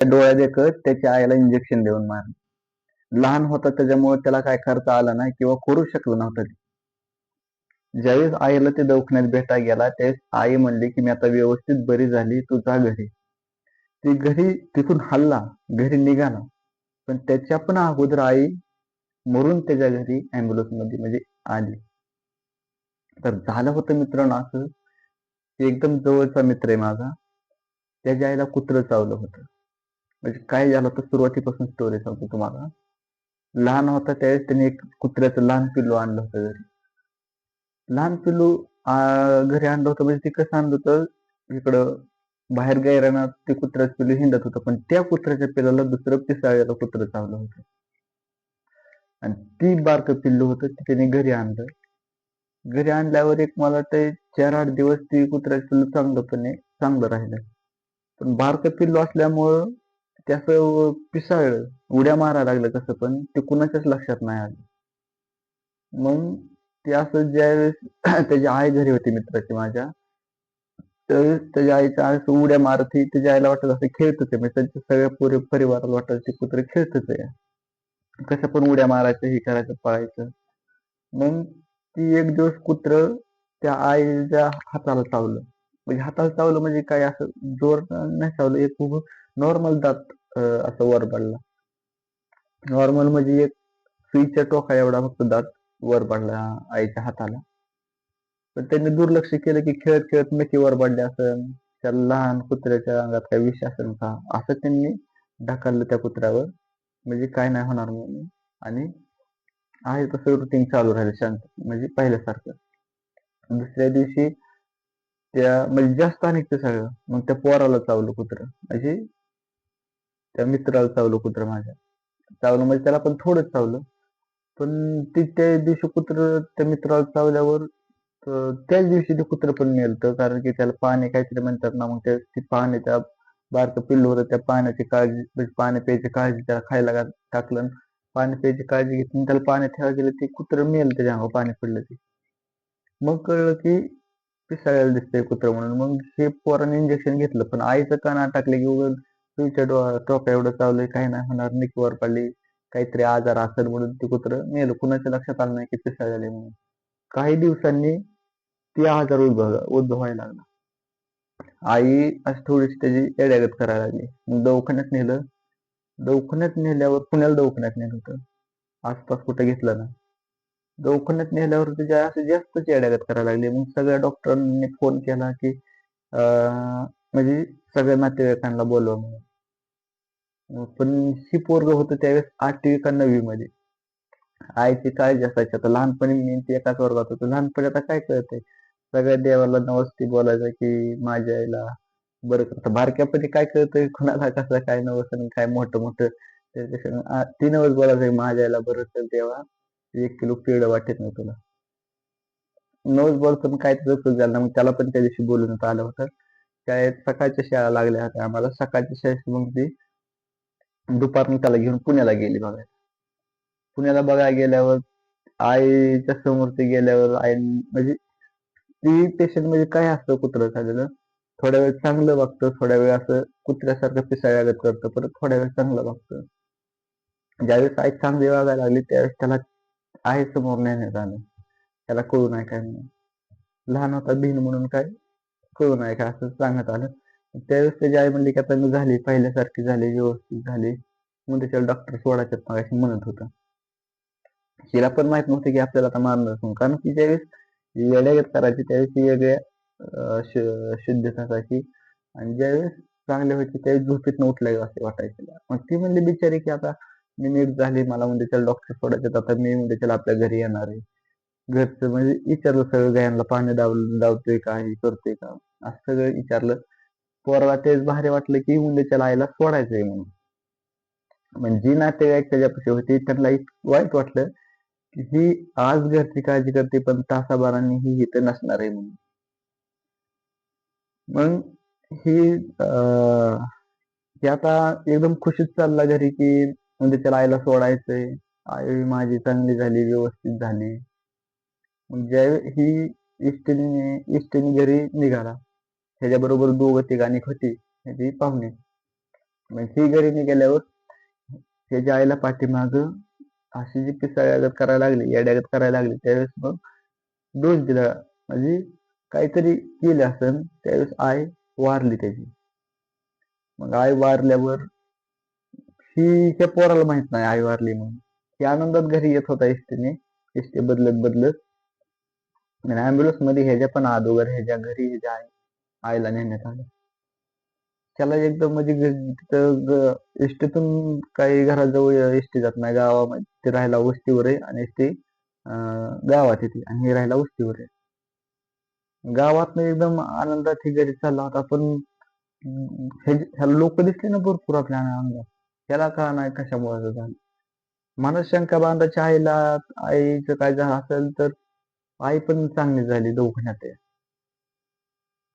डोळ्यात एकच त्याच्या आईला इंजेक्शन देऊन मारलं. लहान होता त्याच्यामुळे त्याला काय करता आलं नाही किंवा करू शकलं नव्हतं ते. ज्यावेळेस आईला ते दवाखान्यात भेटायला गेला त्यावेळेस आई म्हणली की मी आता व्यवस्थित बरी झाली, तू जा घरी. ती घरी तिथून हल्ला, घरी निघाला. पण त्याच्या पण अगोदर आई मरून त्याच्या घरी ॲम्ब्युलन्स मध्ये म्हणजे आली. तर झालं होतं मित्रांनो असं, की एकदम जवळचा मित्र आहे माझा. त्याच्या आईला कुत्रं चावलं होतं. म्हणजे काय झालं होतं सुरुवातीपासून स्टोरी सांगतो तुम्हाला. लहान होता त्यावेळेस त्याने एक कुत्र्याचं लहान पिल्लू आणलं होतं घरी. लहान पिल्लू घरी आणलं होतं म्हणजे ते कसं आणलं होतं, इकडं बाहेर गायरानात ते कुत्र्याचं पिल्लू हिंडत होतं. पण त्या कुत्र्याच्या पिल्लाला दुसरं पिसाळलेलं कुत्रं चावलं होतं. आणि ती बारकं पिल्लू होतं ते त्याने घरी आणलं. घरी आणल्यावर एक मला वाटतंय 4-8 दिवस ती कुत्र्याचं पिल्लू चांगलं राहिलं. पण बारकं पिल्लू असल्यामुळं ते असं पिसाळलं, उड्या मारायला लागलं कसं पण ते कुणाच्याच लक्षात नाही आलं. मग ते असं ज्यावेळेस त्याची आई घरी होती मित्राची माझ्या, त्यावेळेस त्याच्या आईच्या असं उड्या मारत ही त्याच्या आईला वाटत असं खेळतच आहे. म्हणजे त्यांच्या सगळ्या परिवाराला वाटत ते कुत्रं खेळतच आहे. कसं पण उड्या मारायचं, हे करायचं, पळायचं. मग ती एक दिवस कुत्रं त्या आईच्या हाताला चावलं. म्हणजे हाताला चावलं म्हणजे काय असं जोर नाही चावलं, एक नॉर्मल दात असं वर पडला. नॉर्मल म्हणजे एक सुईच्या टोका एवढा फक्त दात वर पडला आईच्या हाताला. पण त्यांनी दुर्लक्ष केलं की खेळत खेळत मिठी वर पडली असेल, त्या लहान कुत्र्याच्या अंगात काही विष असेल का, असं त्यांनी ढकललं त्या कुत्र्यावर. म्हणजे काय नाही होणार म्हणून. आणि आहे तसं रुटीन चालू राहिलं शांत म्हणजे पहिल्यासारखं. दुसऱ्या दिवशी त्या म्हणजे जास्त अनेकचं सगळं. मग त्या पोराला चावलं कुत्रं. म्हणजे त्या मित्राला चावलं कुत्रं माझ्या. चावलं म्हणजे त्याला पण थोडंच चावलं. पण त्या दिवशी कुत्रं त्या मित्राला चावल्यावर त्याच दिवशी ते कुत्रं पण मेलं. कारण की त्याला पाणी काहीतरी म्हणतात ना, मग ते पाणी त्या बारकं पिल्लू होतं त्या पाण्याची काळजी म्हणजे पाणी प्यायची काळजी त्याला खायला टाकलं. पाणी प्यायची काळजी घेतली त्याला पाणी ठेवायला गेलं ते कुत्रं मेलं त्याच्या अंगावर पाणी पडलं ते. मग कळलं की पिसाळ्याला दिसतंय कुत्रं म्हणून. मग हे पोराने इंजेक्शन घेतलं. पण आईचं कान टाकले की उगाच सुईच्या टोका एवढं चावलंय, काही नाही होणार, निकी वर पडली, काहीतरी आजार असेल म्हणून ते कुत्रं मेलं. कुणाच्या लक्षात आलं नाही की पिसाळलेलं आहे म्हणून. काही दिवसांनी ती आजार उद्भवायला लागला. आई अशी थोडीशी त्याची येड्यागत करायला लागली. मग दवाखान्यात नेलं. दवाखान्यात नेल्यावर पुण्याला दवाखान्यात नेलं होतं. आसपास कुठे घेतलं नाही. दवाखान्यात नेल्यावर त्याच्या असं जास्तच येड्यागत करायला लागली. मग सगळ्या डॉक्टरांनी फोन केला की म्हणजे सगळ्या नातेवाईकांना बोलवा म्हणून. पण ही पोरगं होतं त्यावेळेस 8वी का 9वी मध्ये. आईची काळजी असायची. आता लहानपणी मी आणि ती एकाच वर्गात होतो. लहानपणी आता काय कळतंय. सगळ्या देवाला नवसती बोलायचं की माझ्या आईला बरं करतं. बारक्यापणी काय कळतंय कुणाला कसं काय नवस आणि काय मोठं मोठं. त्यापेक्षा ती नवस बोलायचं माझ्या आईला बरं कर देवा, 1 किलो पेढं वाटेत नाही तुला. नवस बोलताना काय त्याचं चूक झालं ना, मग त्याला पण त्या दिवशी बोलवण्यात आलं होतं. काय सकाळच्या शाळा लागल्या होत्या आम्हाला. सकाळच्या शाळेत मग ती दुपारनं त्याला घेऊन पुण्याला गेली बघायला. पुण्याला बघायला गेल्यावर आईच्या समोर ते गेल्यावर आई म्हणजे ती पेशंट म्हणजे काय असतं कुत्रं झालेलं. थोड्या वेळ चांगलं वागतं, थोड्या वेळ असं कुत्र्यासारखं पिसाळ्यागत करतं, परत थोड्या वेळ चांगलं वागतं. ज्यावेळेस आई चांगली वागायला लागली त्यावेळेस त्याला आई समोर नेण्यात आलं. त्याला कळू नाही काय म्हणून. लहान होता भिन म्हणून काय कळू नाही काय असं सांगण्यात आलं. त्यावेळेस त्याची आई म्हणली की आता मी झाली पहिल्यासारखी झाली, व्यवस्थित झाली. मग त्याच्याला डॉक्टर सोडायच्यात मगाशी म्हणत होता. हिला पण माहित नव्हतं की आपल्याला आता मारणार म्हणून. कारण की ज्यावेळेस येड्यागत करायची त्यावेळेस ती वेगळ्या शुद्धीत असायची आणि ज्यावेळेस चांगले व्हायचे त्यावेळेस झोपेतनं उठल्या असे वाटायचे तिला. मग ती म्हणली बिचारी की आता मी नीट झाली, मला म्हणजे त्याला डॉक्टर सोडायचे, आता मी म्हणजे त्याला आपल्या घरी येणार आहे. घरचं म्हणजे विचारलं सगळं, गायांना पाणी दावतोय का, हे करतोय का, असं सगळं विचारलं. पोराला तेच भारी वाटलं की उंदेच्या आईला सोडायचंय म्हणून. म्हणजे जी नातेवाईक त्याच्यापाशी होती त्यांना इतकं वाईट वाटलं की ही आज घरची काळजी करते पण तासाभराने ही इथं नसणार आहे म्हणून. मग ही ही आता एकदम खुशीत चालला घरी की म्हणजे त्याला आईला सोडायचंय. आई माझी चांगली झाली, व्यवस्थित झाली. मग ज्यावेळी ही इष्टीने घरी निघाला. ह्याच्याबरोबर 2 तिघांनी होती ह्याची पाहुणे. मग ही घरी निघाल्यावर त्याच्या आईला पाठीमाग अशी जी पिसाळ्यागत करायला लागली, येड्यागत करायला लागली, त्यावेळेस मग दोष दिला. म्हणजे काहीतरी केलं असन, त्यावेळेस आई वारली त्याची. मग आई वारल्यावर ही त्या पोराला माहित नाही आई वारली म्हणून. ही आनंदात घरी येत होता एसटीने, एसटी बदलत बदलत. आणि ऍम्ब्युलन्स मध्ये ह्याच्या पण अगोदर ह्याच्या घरी ह्याच्या आईला नेण्यात आलं. त्याला एकदम म्हणजे तिथं एसटीतून काही घराजवळ एसटी जात नाही, गावामध्ये ते राहायला वस्तीवर आहे आणि एसटी गावात येते आणि हे राहायला वस्तीवर आहे. गावात एकदम आनंदात ही घरी चालला होता, पण ह्याला लोक दिसले ना भरपूर आपल्या अंगात. त्याला का नाही कशामुळे झालं. मनात शंका बांधायच्या आईला, आईचं काय झालं असेल तर आई पण चांगली झाली दवाखान्यात आहे.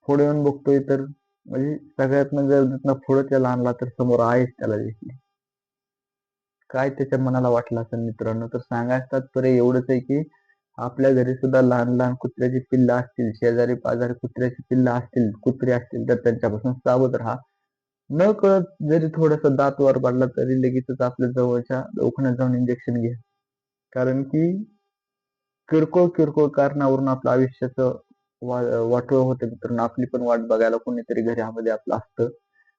पुढे येऊन बघतोय तर म्हणजे सगळ्यातनं गर्दीतनं पुढे त्याला आणला तर समोर आईच त्याला दिसली. काय त्याच्या मनाला वाटलं असेल मित्रांनो, तर सांगायचं तात्पर्य एवढंच आहे की आपल्या घरी सुद्धा लहान लहान कुत्र्याची पिल्लं असतील, शेजारी पाजारी कुत्र्याची पिल्लं असतील, कुत्रे असतील, तर त्यांच्यापासून सावध राहा. न कळत जरी थोडस दात वर पडला तरी लगेचच आपल्या जवळच्या दवाखान्यात जाऊन इंजेक्शन घ्या. कारण की किरकोळ किरकोळ कारणावरून आपलं आयुष्याचं वाटोळ होतं मित्रांनो. आपली पण वाट बघायला कोणीतरी घरामध्ये आपलं असतं.